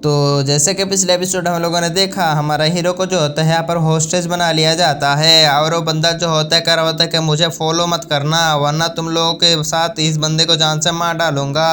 तो जैसे कि पिछले एपिसोड हम लोगों ने देखा, हमारा हीरो को जो होता है यहाँ पर होस्टेज बना लिया जाता है और वो बंदा जो होता है कह रहा होता है कि मुझे फॉलो मत करना वरना तुम लोगों के साथ इस बंदे को जान से मार डालूंगा।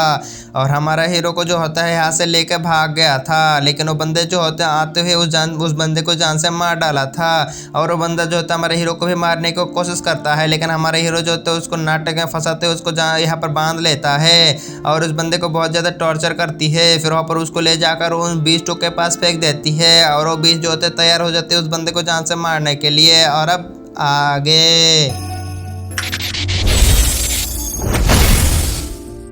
और हमारा हीरो को जो होता है यहाँ से लेकर भाग गया था, लेकिन वो बंदे जो होते हैं आते हुए उस बंदे को जान से मार डाला था। और वो बंदा जो होता है हमारे हीरो को भी मारने की कोशिश करता है, लेकिन हमारे हीरो जो होता है उसको नाटक में फंसाते हुए उसको यहाँ पर बांध लेता है और उस बंदे को बहुत ज़्यादा टॉर्चर करती है। फिर वहाँ पर उसको ले जाकर उन बीस्टों के पास फेंक देती है और वो बीस्ट जो होते तैयार हो जाते हैं उस बंदे को जान से मारने के लिए। और अब आगे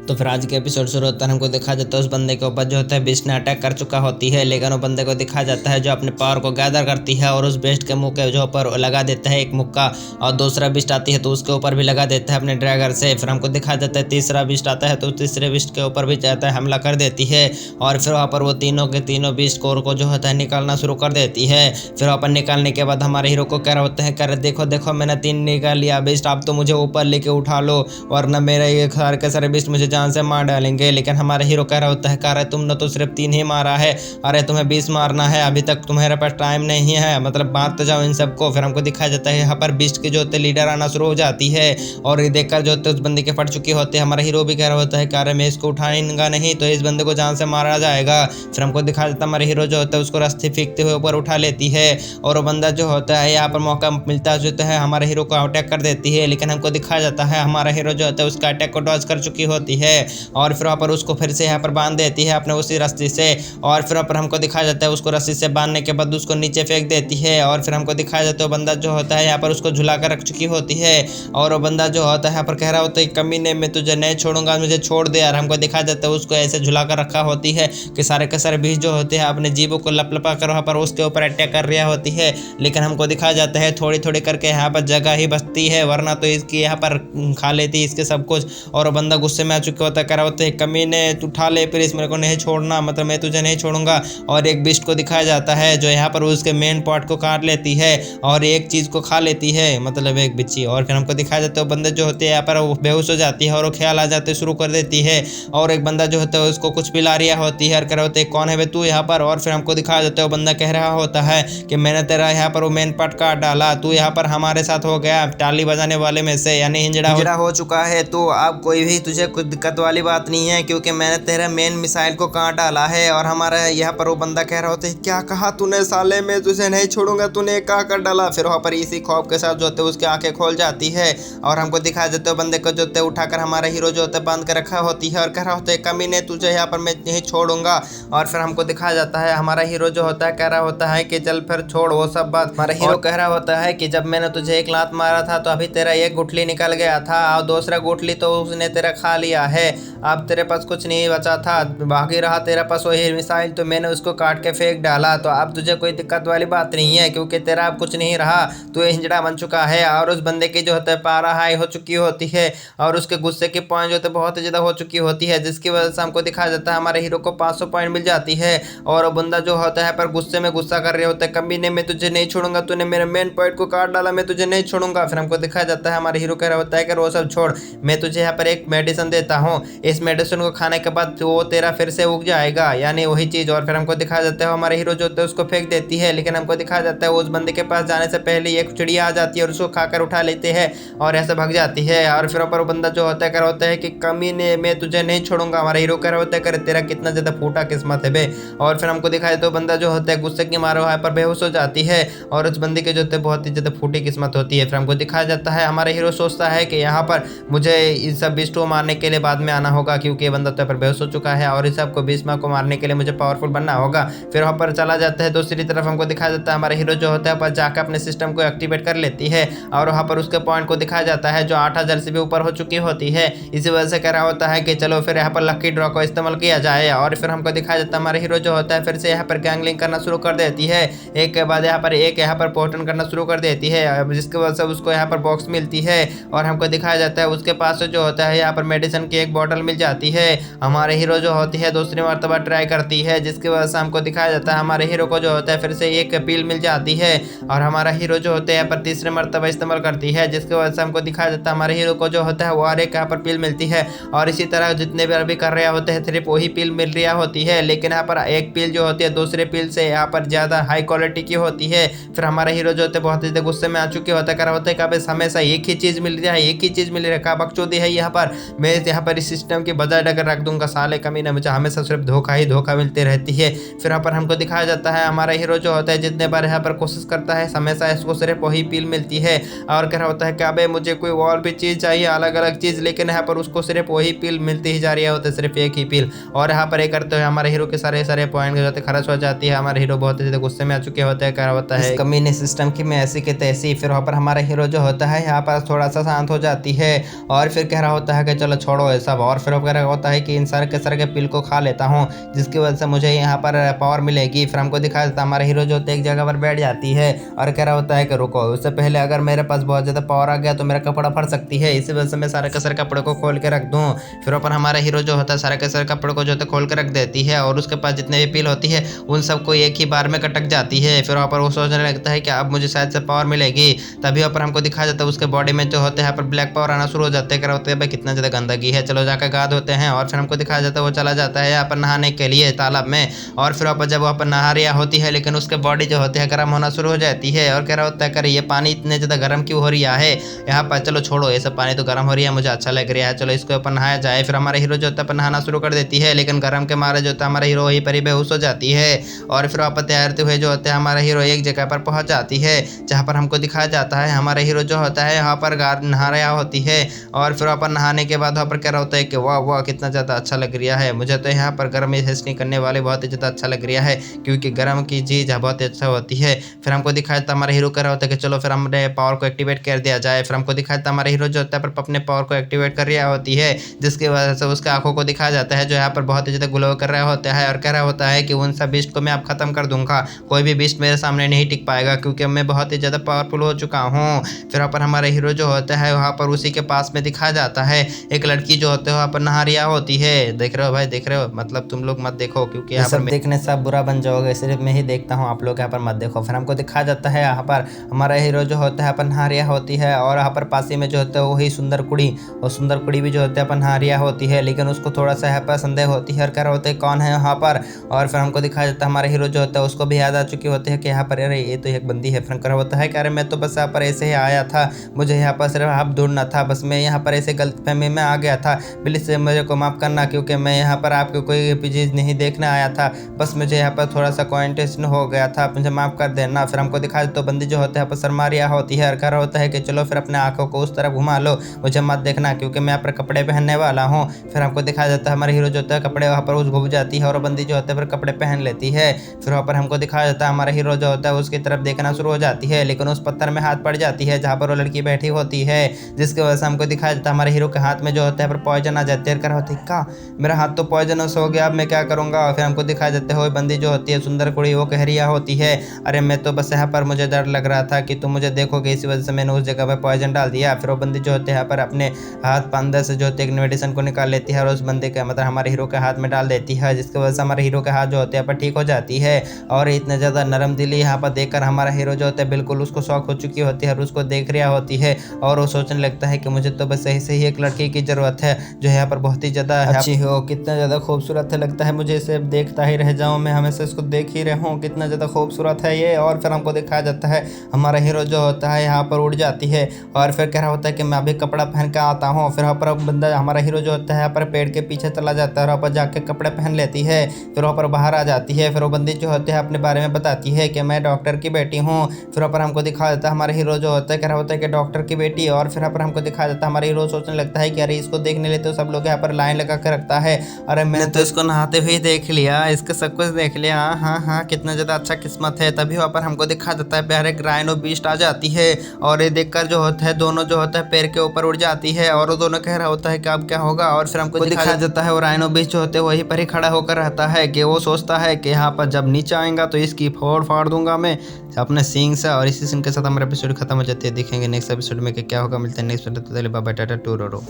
तो फिर आज के एपिसोड शुरू होता है, हमको दिखा जाता है उस बंदे के ऊपर जो होता है बीस्ट ने अटैक कर चुका होती है, लेकिन वो बंदे को दिखा जाता है जो अपने पावर को गैदर करती है और उस बीस्ट के मुंह के जो ऊपर लगा देता है एक मुक्का और दूसरा बीस्ट आती है तो उसके ऊपर भी लगा देता है अपने ड्रैगर से। फिर हमको दिखा जाता है तीसरा बीस्ट आता है तो तीसरे बीस्ट के ऊपर भी जाता है हमला कर देती है और फिर वहाँ पर वो तीनों के तीनों बीस्ट कोर को जो होता है निकालना शुरू कर देती है। फिर वहाँ पर निकालने के बाद हमारे हीरो को कह रहा होता है कर देखो देखो मैंने 3 निकाल लिया बीस्ट, आप तो मुझे ऊपर लेके उठा लो वरना मेरा ये सारे के सारे बीस्ट मुझे जान से मार डालेंगे। लेकिन हमारा हीरो कह रहा होता है कह रहा है तुमने तो सिर्फ 3 ही मारा है, अरे तुम्हें 20 मारना है, अभी तक तुम्हारे पास टाइम नहीं है, मतलब मारते जाओ इन सबको। फिर हमको दिखाया जाता है यहाँ पर बीस्ट के जो होते लीडर आना शुरू हो जाती है और ये देखकर जो होते उस बंदे के फट चुके होते हैं। हमारा हीरो भी कह रहा होता है कह रहा मैं इसको उठाऊंगा नहीं तो इस बंदे को जान से मारा जाएगा। फिर हमको दिखाया जाता है हमारा हीरो जो होता है उसको रस्सी फेंकते हुए ऊपर उठा लेती है और वो बंदा जो होता है यहाँ पर मौका मिलता है हमारे हीरो को अटैक कर देती है, लेकिन हमको दिखाया जाता है हमारा हीरो जो होता है उसका अटैक को डॉज कर चुकी होती है और फिर वहाँ पर उसको फिर से यहाँ पर बांध देती है अपने उसी रस्सी से और फिर वहाँ पर हमको दिखाया जाता है उसको रस्सी से बांधने के बाद उसको नीचे फेंक देती है और फिर हमको दिखाया जाता है बंदा जो होता है यहाँ पर उसको झुला कर रख चुकी होती है और वो बंदा जो होता है यहाँ पर कह रहा होता है कमीने मैं तुझे नहीं छोड़ूंगा, मुझे छोड़ दे यार। हमको दिखाया जाता है उसको ऐसे झुला कर रखा होती है कि सारे के सारे बीज जो होते हैं अपने जीवों को लपलपा कर वहाँ पर उसके ऊपर अटैक कर रहा होती है, लेकिन हमको दिखाया जाता है थोड़ी थोड़ी करके यहाँ पर जगह ही बचती है वरना तो इसकी यहाँ पर खा लेती इसके सब कुछ। और वो बंदा गुस्से में आ चुका होता है कह रहा होता है कमीने तू उठा ले प्लीज मेरे को नहीं छोड़ना, मतलब मैं तुझे नहीं छोड़ूंगा। और एक बीस्ट को दिखाया जाता है जो यहाँ पर उसके मेन पार्ट को काट लेती है और एक चीज को खा लेती है, मतलब एक बिच्छी। और फिर हमको दिखाया जाता है बंदे जो होते हैं यहाँ पर बेहोश हो जाती है और वो ख्याल आ जाते शुरू कर देती है और एक बंदा जो होता है उसको कुछ पिला रहा होती है और कह रहे होते कौन है बे तू यहाँ पर। और फिर हमको दिखाया जाता है वो बंदा कह रहा होता है कि मैंने तेरा यहाँ पर वो मेन पार्ट काट डाला, तू यहाँ पर हमारे साथ हो गया टाली बजाने वाले में से यानी हिंजड़ा हो चुका है, तो अब कोई भी तुझे कुछ दिक्कत वाली बात नहीं है क्योंकि मैंने तेरा मेन मिसाइल को काट डाला है। और हमारा यहाँ पर वो बंदा कह रहा होता है क्या कहा तूने साले, मैं तुझे नहीं छोड़ूंगा, तूने क्या कर डाला। फिर वहाँ पर इसी खौफ के साथ जो होते उसकी आंखें खोल जाती है और हमको दिखा देते हो बंदे को जो होते उठाकर हमारा हीरो जो होता है बांध कर रखा होती है और कह रहा होता है कमीने तुझे यहाँ पर मैं नहीं छोड़ूंगा। और फिर हमको दिखाया जाता है हमारा हीरो जो होता है कह रहा होता है कि चल फिर छोड़ वो सब बात। हमारा हीरो कह रहा होता है कि जब मैंने तुझे एक लात मारा था तो अभी तेरा एक गुठली निकल गया था और दूसरा गुठली तो उसने तेरा खा लिया है, अब तेरे पास कुछ नहीं बचा था, बाकी रहा तेरे पास वही मिसाइल तो मैंने उसको काट के फेंक डाला, तो अब तुझे कोई दिक्कत वाली बात नहीं है क्योंकि तेरा अब कुछ नहीं रहा, तू हिंजड़ा बन चुका है। और उस बंदे की जो होता है पारा हाई हो चुकी होती है और उसके गुस्से की पॉइंट जो होते बहुत ज़्यादा हो चुकी होती है, जिसकी वजह से हमको दिखाया जाता है हमारे हीरो को 500 पॉइंट मिल जाती है। और वो बंदा जो होता है पर गुस्से में गुस्सा कर रहे होता है कमीने मैं तुझे नहीं छोड़ूंगा, तूने मेरे मेन पॉइंट को काट डाला, मैं तुझे नहीं छोड़ूंगा। फिर हमको दिखाया जाता है हमारे हीरो कह रहा होता है कि वो सब छोड़, मैं तुझे यहाँ पर एक मेडिसिन देता हूँ, इस मेडिसिन को खाने के बाद वो तेरा फिर से उग जाएगा, यानी वही चीज़। और फिर हमको दिखाया जाता है हमारे हीरो जो होता है उसको फेंक देती है, लेकिन हमको दिखाया जाता है उस बंदे के पास जाने से पहले एक चिड़िया आ जाती है और उसको खाकर उठा लेते हैं और ऐसे भाग जाती है। और फिर ऊपर बंदा जो होता है कह रहा होता है कि कमीने मैं तुझे नहीं छोड़ूंगा, हमारा हीरो कह रहा होता है कर तेरा कितना ज़्यादा फूटा किस्मत है बे। और फिर हमको दिखाया तो बंदा जो होता है गुस्से के मारे वहाँ पर बेहोश हो जाती है और उस बंदे के जो होते बहुत ही ज़्यादा फूटी किस्मत होती है। फिर हमको दिखाया जाता है हमारा हीरो सोचता है कि यहाँ पर मुझे इन सब बीस्ट को मारने के लिए बाद में आना होगा क्योंकि ये बंदा तो पर बेहोश हो चुका है और इस सबको बीस्ट को मारने के लिए मुझे पावरफुल बनना होगा। फिर वहाँ पर चला जाता है दूसरी तरफ हमको दिखाया जाता है हमारा हीरो जो होता है पर जाकर अपने सिस्टम को एक्टिवेट कर लेती है और वहाँ पर उसके पॉइंट को दिखाया जाता है जो 8000 से भी ऊपर हो चुकी होती है। इसी वजह से कह रहा होता है कि चलो फिर यहाँ पर लकी ड्रॉ को इस्तेमाल किया जाए। और फिर हमको दिखाया जाता है हमारा हीरो जो होता है फिर से यहाँ पर गैंगलिंग करना शुरू कर देती है, एक के बाद यहाँ पर पोर्टन करना शुरू कर देती है, जिसकी वजह से उसको यहाँ पर बॉक्स मिलती है और हमको दिखाया जाता है उसके पास जो होता है यहाँ पर मेडिसिन की एक बॉटल मिल जाती है। हमारे हीरो जो होती है दूसरी मर्तबा ट्राई करती है, जिसकी वजह से हमको दिखाया जाता है हमारे हीरो को जो होता है फिर से एक पील मिल जाती है और हमारा हीरो जो होते हैं पर तीसरे मर्तबा इस्तेमाल करती है, जिसकी वजह से हमको दिखाया जाता है हमारे हीरो को जो होता है वो और एक यहाँ पर पील मिलती है। और इसी तरह जितने भी अभी कर रहे होते हैं सिर्फ वही पील मिल रही होती है, लेकिन यहाँ पर एक पील जो होती है दूसरे पील से यहाँ पर ज़्यादा हाई क्वालिटी की होती है। फिर हमारा हीरो जो होते हैं बहुत ज़्यादा गुस्से में आ चुके होता है, कर होता है कि अब हमेशा एक ही चीज़ मिल रहा है, एक ही चीज़ मिल रहा है, का बकचोदी है यहाँ पर। मैं यहाँ पर इस सिस्टम की बजाय अगर रख दूंगा, साले कमीने मुझे हमेशा सिर्फ धोखा ही धोखा मिलती रहती है। फिर यहाँ पर हमको दिखाया जाता है हमारा हीरो जो होता है जितने बार यहाँ पर कोशिश करता है हमेशा इसको सिर्फ वही पील मिलती है और क्या होता है कि अबे मुझे कोई और भी चीज़ चाहिए, अलग अलग चीज़, लेकिन यहाँ पर उसको सिर्फ वही पील मिलती ही जा रही है, होते सिर्फ एक ही पील। और यहाँ पर एक करते हुए हमारे हीरो के सारे सारे पॉइंट जो होते खर्च हो जाती है। हमारे हीरो बहुत ज़्यादा गुस्से में आ चुके होते हैं, क्या होता है कमीने सिस्टम की में ऐसी के तैसी। फिर वहाँ पर हमारा हीरो जो होता है यहाँ पर थोड़ा सा शांत हो जाती है और फिर कह रहा होता है कि चलो छोड़ो ये सब, और फिर वगैरह होता है कि इन सारे के पिल को खा लेता हूँ जिसकी वजह से मुझे यहाँ पर पावर मिलेगी। फिर हमको दिखाया जाता है हमारा हीरो जो होता है एक जगह पर बैठ जाती है और कह रहा होता है कि रुको, उससे पहले अगर मेरे पास बहुत ज़्यादा पावर आ गया तो मेरा कपड़ा फट सकती है, इसी वजह से मैं सारे के सारे कपड़े को खोल के रख दूँ। फिर ऊपर हमारा हीरो जो होता है सारे के सारे कपड़े को जो होता है खोल के रख देती है और उसके पास जितने भी पिल होती है उन सबको एक ही बार में कटक जाती है। फिर वहाँ पर वो सोचने लगता है कि अब मुझे शायद से पावर मिलेगी। तभी ऊपर हमको दिखाया जाता है उसके बॉडी में जो होते हैं यहाँ पर ब्लैक पावर आना शुरू हो जाते हैं, क्या होते हैं भाई कितना ज़्यादा गंदगी है, चलो जाकर गा धोते हैं। और फिर हमको दिखाया जाता है वो चला जाता है यहाँ पर नहाने के लिए तालाब में। और फिर वहाँ पर जब वहाँ पर नहा रहा होती है लेकिन उसके बॉडी जो होती है गर्म होना शुरू हो जाती है और कह रहा होता है कर ये पानी इतने ज़्यादा गर्म क्यों हो रहा है यहाँ पर, चलो छोड़ो ये सब पानी तो गर्म हो रही है, मुझे अच्छा लग रहा है, चलो इसके ऊपर नहाया जाए। फिर हमारा हीरो जो होता है नहाना शुरू कर देती है लेकिन गर्म के मारे जो होता है हमारा हीरो वहीं पर ही बेहोश हो जाती है। और फिर वहाँ पर तैरते हुए जो होते हैं हमारा हीरो एक जगह पर पहुँच जाती है जहाँ पर हमको दिखाया जाता है हमारा हीरो जो होता है यहाँ पर नहा रहा होती है। और फिर वहाँ पर नहाने के बाद वहाँ पर कह रहा होता है कि वाह वाह कितना ज़्यादा अच्छा लग रहा है, मुझे तो यहाँ पर गर्म नहीं करने वाले बहुत ही ज़्यादा अच्छा लग रहा है क्योंकि गर्म की चीज़ बहुत ही अच्छा होती है। फिर हमको दिखाया जाता है हमारा हीरो कह रहा होता है कि चलो फिर हमने पावर को एक्टिवेट कर दिया जाए। फिर हमको दिखाया जाता है हमारा हीरो जो होता है पर अपने पावर को एक्टिवेट कर रहा होती है जिसकी वजह से उसके आंखों को दिखाया जाता है जो यहाँ पर बहुत ही ज़्यादा ग्लो कर रहा होता है और कह रहा होता है कि उन सब बीस्ट को मैं अब खत्म कर दूंगा, कोई भी बीस्ट मेरे सामने नहीं टिक पाएगा क्योंकि मैं बहुत ही ज़्यादा पावरफुल हो चुका हूँ। फिर वहाँ पर हमारा हीरो जो होता है वहाँ पर उसी के पास में दिखाया जाता है एक लड़की जो होते है वहाँ पर नहा रहा होती है। देख रहे हो भाई, देख रहे हो, मतलब तुम लोग मत देखो क्योंकि यहाँ पर देखने से सब बुरा बन जाओगे, सिर्फ मैं ही देखता हूँ, आप लोग यहाँ पर मत देखो। फिर हमको दिखाया जाता है यहाँ पर हमारा हीरो जो होता है अपन नहा रहा होती है और यहाँ पर पास ही में जो होता है वही सुंदर कुड़ी, और सुंदर कुड़ी भी जो होता है अपन नहा रहा होती है लेकिन उसको थोड़ा सा यहाँ पर संदेह होती है और कह रहा होता है कौन है यहाँ पर। और फिर हमको दिखाया जाता है हमारा हीरो जो होता है उसको भी याद आ चुकी होती है कि यहाँ पर अरे ये तो एक बंदी है। फिर कह रहा होता है कि अरे मैं तो बस यहाँ पर ऐसे ही आया था, मुझे यहाँ पर सिर्फ हाथ ढूंढना था, बस मैं यहाँ पर ऐसे गलतफहमी में आ गया था, प्लीज़ से मुझे को माफ़ करना क्योंकि मैं यहाँ पर आपको कोई भी चीज़ नहीं देखने आया था, बस मुझे यहाँ पर थोड़ा सा कॉन्टेस्ट हो गया था, मुझे माफ़ कर देना। फिर हमको दिखा तो बंदी जो होता है यहाँ पर शर्मा रहा होती है और कह रहा होता है कि चलो फिर अपने आंखों को उस तरफ घुमा लो, मुझे मत देखना क्योंकि मैं यहाँ पर कपड़े पहनने वाला हूँ। फिर हमको दिखाया जाता है हमारे हीरो जो होता है कपड़े वहाँ पर उस घुम जाती है और बंदी जो होता है फिर कपड़े पहन लेती है। फिर वहाँ पर हमको दिखाया जाता है हमारा हीरो जो होता है उसकी तरफ देखना शुरू हो जाती है लेकिन उस पत्थर में हाथ पड़ जाती है जहाँ पर वो लड़की बैठी होती है, जिसकी वजह से हमको दिखाया जाता है हमारे हीरो के हाथ में जो होता है पर पॉइजन आ जाती है। कर होती है का मेरा हाथ तो पॉइजनस हो गया, अब मैं क्या करूँगा। फिर हमको दिखाया जाता है वो बंदी जो होती है सुंदर कुड़ी वो कह रही होती है अरे मैं तो बस यहाँ पर मुझे डर लग रहा था कि तुम मुझे देखोगे, इसी वजह से मैंने उस जगह पर पॉइजन डाल दिया। फिर वो बंदी जो होते हैं यहाँ पर अपने हाथ अंदर से जो होते हैं मेडिसिन को निकाल लेती है और उस बंदे के मतलब हमारे हीरो के हाथ में डाल देती है, जिसकी वजह से हमारे हीरो के हाथ जो होते हैं पर ठीक हो जाती है। और इतने ज़्यादा नरम दिली यहाँ पर देखकर हमारा हीरो जो होता है बिल्कुल उसको शौक हो चुकी होती है और उसको देख रहा होती है और वो सोचने लगता है कि मुझे तो बस सही से ही एक लड़की की ज़रूरत है जो यहाँ पर बहुत ही ज़्यादा अच्छी हो, कितना ज़्यादा खूबसूरत है, लगता है मुझे इसे देखता ही रह जाऊँ, मैं हमेशा इसको देख ही रहूँ, कितना ज़्यादा खूबसूरत है ये। और फिर हमको दिखाया जाता है हमारा हीरो जो होता है यहाँ पर उड़ जाती है और फिर कह रहा होता है कि मैं अभी कपड़ा पहन के आता हूँ। फिर वहाँ पर बंदा हमारा हीरो जो होता है यहाँ पर पेड़ के पीछे चला जाता है और वहाँ पर जाके कपड़े पहन लेती है। फिर वहाँ पर बाहर आ जाती है। फिर वो बंदी जो होते हैं अपने बारे में बताती है कि मैं डॉक्टर की बेटी हूँ। फिर वहाँ पर हमको दिखाया जाता है हमारे हीरो जो होता है कह रहा होता है कि डॉक्टर की बेटी। और फिर यहाँ पर हमको दिखाया जाता है हमारा हीरो सोचने लगता है कि अरे इसको देखने लिए तो सब लोग यहाँ पर लाइन लगा कर रखता है, अरे मैंने तो इसको नहाते हुए देख लिया, इसका सब कुछ देख लिया, हाँ हाँ कितना ज़्यादा अच्छा किस्मत है। तभी वहाँ पर हमको दिखा जाता है प्यारे राइनो बीस्ट आ जाती है और ये देखकर जो होता है दोनों जो होता है पैर के ऊपर उड़ जाती है और वो दोनों कह रहा होता है कि अब क्या होगा। और फिर हमको दिखाया जाता है वो राइनो बीस्ट जो होते हैं वहीं पर ही खड़ा होकर रहता है कि वो सोचता है कि यहाँ पर जब नीचे आएगा तो इसकी फोड़ फाड़ दूंगा मैं अपने सींग से। और इसी सीन के साथ हमारा एपिसोड खत्म हो जाती है। देखेंगे नेक्स्ट एपिसोड में कि क्या होगा। मिलते हैं next episode, bye bye, tata to row.